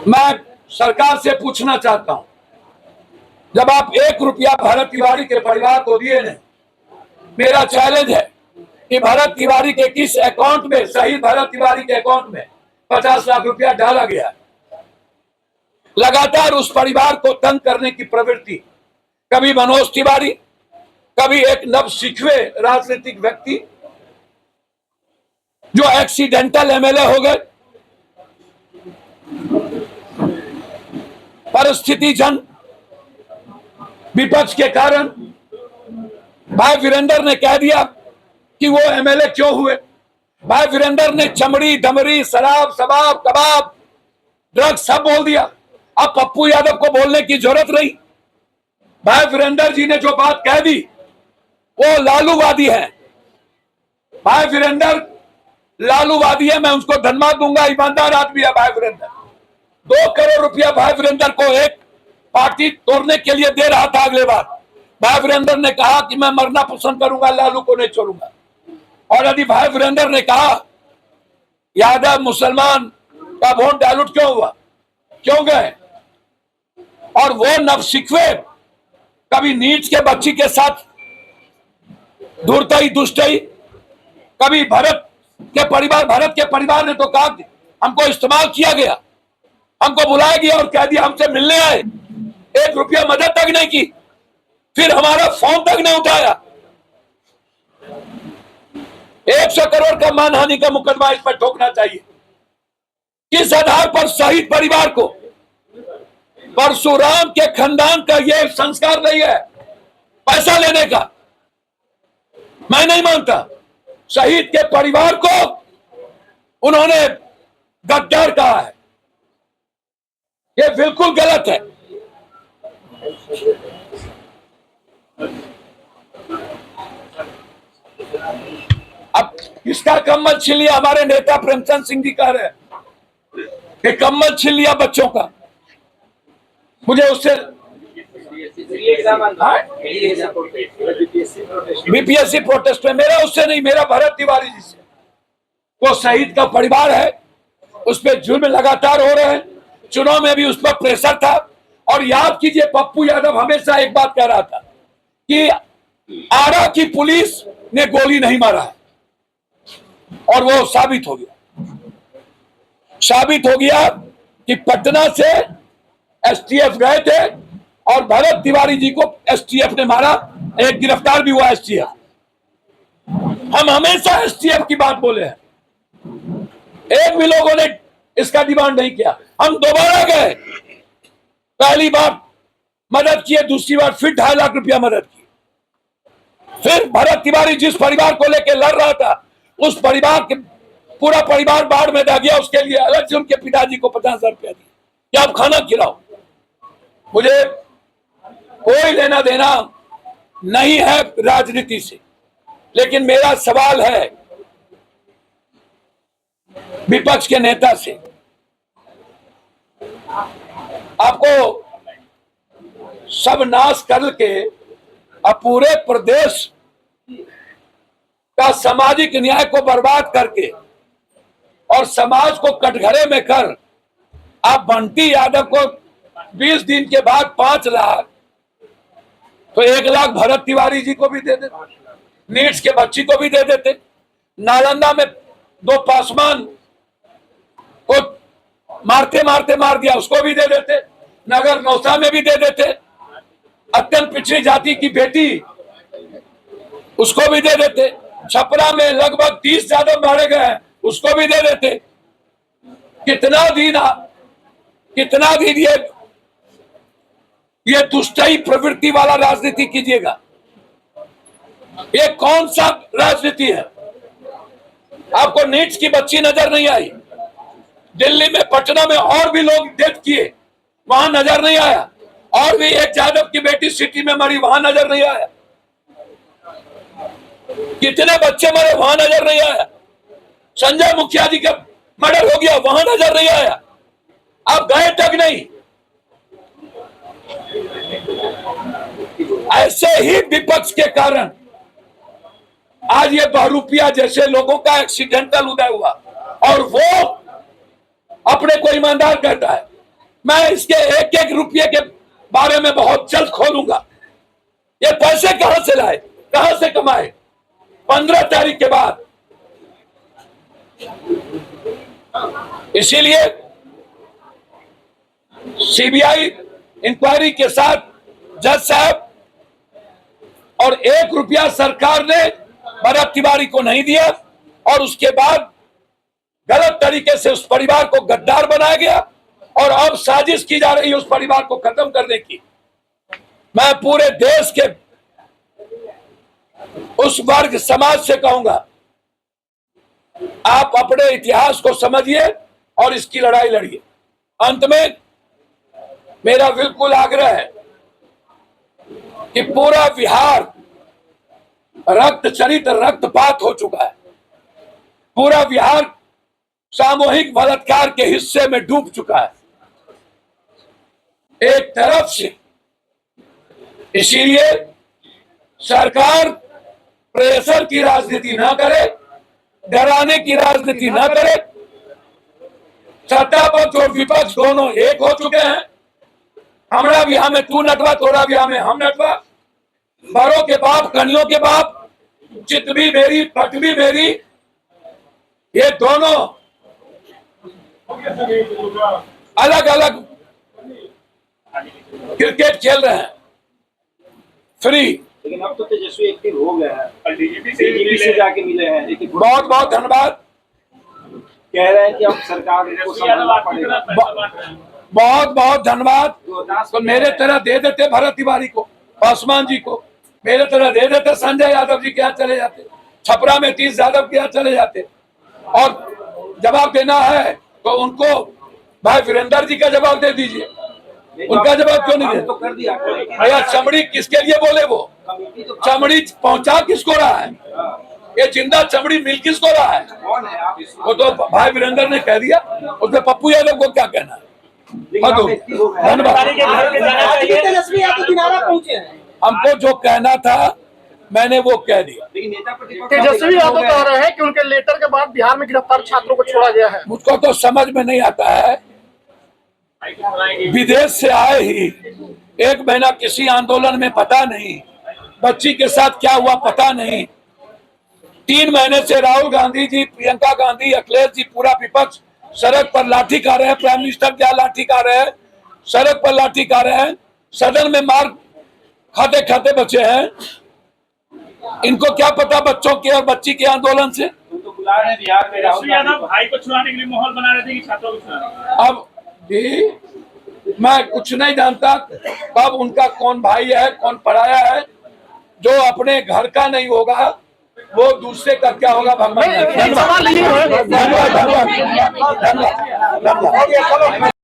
मैं सरकार से पूछना चाहता हूं, जब आप 1 रुपया भरत तिवारी के परिवार को दिए नहीं, मेरा चैलेंज है कि भरत तिवारी के किस अकाउंट में, शहीद भरत तिवारी के अकाउंट में 50 लाख रुपया डाला गया है। लगातार उस परिवार को तंग करने की प्रवृत्ति, कभी मनोज तिवारी, कभी एक नव सिखवे राजनीतिक व्यक्ति जो एक्सीडेंटल एमएलए हो गए, परिस्थिति जन विपक्ष के कारण भाई वीरेंद्र ने कह दिया कि वो एमएलए क्यों हुए। भाई वीरेंद्र ने चमड़ी डमरी शराब शबाब कबाब ड्रग्स सब बोल दिया। अब पप्पू यादव को बोलने की जरूरत नहीं। भाई वीरेंद्र जी ने जो बात कह दी वो लालूवादी है। भाई वीरेंद्र लालूवादी है, मैं उसको धन्यवाद दूंगा, ईमानदार आदमी है भाई वीरेंद्र। 2 करोड़ रुपया भाई वीरेंद्र को एक पार्टी तोड़ने के लिए दे रहा था। अगले बार भाई वीरेंद्र ने कहा कि मैं मरना पसंद करूंगा, लालू को नहीं छोड़ूंगा। और यदि भाई वीरेंद्र ने कहा यादव मुसलमान का वोट डायलूट क्यों हुआ, क्यों गए, और वो नवसिखवे कभी नीच के बच्ची के साथ धूर्तई दुष्टई, कभी भरत के परिवार ने तो कहा कि हमको इस्तेमाल किया गया, हमको बुलाया गया और कह दिया हमसे मिलने आए, 1 रुपया मदद तक नहीं की, फिर हमारा फोन तक नहीं उठाया। 100 करोड़ का मानहानि का मुकदमा इस पर ठोकना चाहिए। किस आधार पर शहीद परिवार को, परशुराम के खानदान का यह संस्कार नहीं है पैसा लेने का। मैं नहीं मानता। शहीद के परिवार को उन्होंने गद्दार कहा है, यह बिल्कुल गलत है। अब किसका कम्बल छीन लिया, हमारे नेता प्रेमचंद सिंह जी कह रहे हैं कि कम्बल छीन लिया बच्चों का। मुझे उससे बीपीएससी प्रोटेस्ट में मेरा उससे नहीं, मेरा भरत तिवारी जी से। वो शहीद का परिवार है, उस पर जुल्म लगातार हो रहे हैं। चुनाव में भी उस पर प्रेशर था। और याद कीजिए, पप्पू यादव हमेशा एक बात कह रहा था कि आरा की पुलिस ने गोली नहीं मारा है, और वो साबित हो गया कि पटना से एसटीएफ गए थे और भरत तिवारी जी को एसटीएफ ने मारा, एक गिरफ्तार भी हुआ एसटीएफ। हम हमेशा एसटीएफ की बात बोले हैं, एक भी लोगों ने इसका डिमांड नहीं किया। हम दोबारा गए, पहली बार मदद किए, दूसरी बार फिर 2.5 लाख रुपया मदद की। फिर भरत तिवारी जिस परिवार को लेकर लड़ रहा था, उस परिवार के पूरा परिवार बाढ़ में जा गया, उसके लिए अलग से उनके पिताजी को 50,000 रुपया दिए कि आप खाना खिलाओ। मुझे कोई लेना देना नहीं है राजनीति से, लेकिन मेरा सवाल है विपक्ष के नेता से। आपको सब नाश करके अब पूरे प्रदेश का सामाजिक न्याय को बर्बाद करके और समाज को कटघरे में कर आप बंटी यादव को 20 दिन के बाद 5 लाख, तो 1 लाख भरत तिवारी जी को भी दे देते, नीट्स के बच्ची को भी दे देते, नालंदा में 2 पासवान को मारते मारते मार दिया, उसको भी दे देते, नगर नौसा में भी दे देते, अत्यंत पिछड़ी जाति की बेटी उसको भी दे देते, छपरा में लगभग 30 यादव मारे गए हैं, उसको भी दे देते। कितना दिन ये दुष्टई प्रवृत्ति वाला राजनीति कीजिएगा? ये कौन सा राजनीति है? आपको नीट्स की बच्ची नजर नहीं आई? दिल्ली में, पटना में और भी लोग डेथ किए, वहां नजर नहीं आया। और भी एक यादव की बेटी सिटी में मरी, वहां नजर नहीं आया। कितने बच्चे मरे, वहां नजर नहीं आया। संजय मुखिया जी का मर्डर हो गया, वहां नजर नहीं आया। आप गए तक नहीं। ऐसे ही विपक्ष के कारण आज ये बहरूपिया जैसे लोगों का एक्सीडेंटल उदय हुआ, और वो अपने को ईमानदार कहता है। मैं इसके एक एक रुपये के बारे में बहुत जल्द खोलूंगा। ये पैसे कहां से लाए, कहां से कमाए? 15 तारीख के बाद। इसीलिए सीबीआई इंक्वायरी के साथ जज साहब, और 1 रुपया सरकार ने भरत तिवारी को नहीं दिया, और उसके बाद गलत तरीके से उस परिवार को गद्दार बनाया गया, और अब साजिश की जा रही है उस परिवार को खत्म करने की। मैं पूरे देश के उस वर्ग समाज से कहूंगा, आप अपने इतिहास को समझिए और इसकी लड़ाई लड़िए। अंत में मेरा बिल्कुल आग्रह है कि पूरा बिहार रक्त चरित रक्तपात हो चुका है। पूरा बिहार सामूहिक बलात्कार के हिस्से में डूब चुका है एक तरफ से। इसीलिए सरकार प्रेशर की राजनीति ना करे, डराने की राजनीति ना करे। सत्ता पक्ष और विपक्ष दोनों एक हो चुके हैं। हमारा भी हमें तू नटवा, तोरा भी हमें हम नटवा। बड़ों के बाप कनियों के बाप, चित भी मेरी पट भी मेरी, ये दोनों अलग अलग क्रिकेट खेल रहे हैं फ्री। लेकिन अब तो तेजस्वी एक्टिव हो गया है, डीजीपी से जाके मिले हैं। लेकिन बहुत बहुत धन्यवाद। कह रहे हैं कि अब सरकार को संभालना पड़ेगा। बहुत बहुत धन्यवाद। तो मेरे तरह दे देते भरत तिवारी को, पासवान जी को, मेरे तरह दे देते संजय यादव जी के यहाँ चले जाते, छपरा में 30 यादव के यहाँ चले जाते। और जवाब देना है तो उनको भाई वीरेंद्र जी का जवाब दे दीजिए। उनका जवाब क्यों नहीं तो कर दिया भैया? चमड़ी किसके लिए बोले? वो चमड़ी पहुंचा किसको रहा है? ये जिंदा चमड़ी मिल किसको रहा है? कौन है आप? वो तो भाई वीरेंद्र ने कह दिया, उसमें पप्पू यादव को क्या कहना है? हमको जो कहना था मैंने वो कह दिया। तेजस्वी यादव कह रहे हैं कि उनके लेटर के बाद बिहार में गिरफ्तार छात्रों को छोड़ा गया है। मुझको तो समझ में नहीं आता है। विदेश से आए ही 1 महीना किसी आंदोलन में पता नहीं, बच्ची के साथ क्या हुआ पता नहीं। 3 महीने से राहुल गांधी जी, प्रियंका गांधी, अखिलेश जी, पूरा विपक्ष सड़क पर लाठी खा रहे हैं। प्राइम मिनिस्टर क्या लाठी खा रहे हैं, सड़क पर लाठी खा रहे हैं, सदन में मार खाते खाते बचे हैं। इनको क्या पता बच्चों के और बच्ची के आंदोलन से? तो बुला रहे हैं बिहार में राहुल यादव भाई को छुड़ाने के लिए माहौल बना रहे थे कि छात्रों को छुड़ाने। अब जी मैं कुछ नहीं जानता कब उनका कौन भाई है, कौन पराया है। जो अपने घर का नहीं होगा वो दूसरे का क्या होगा भगवान।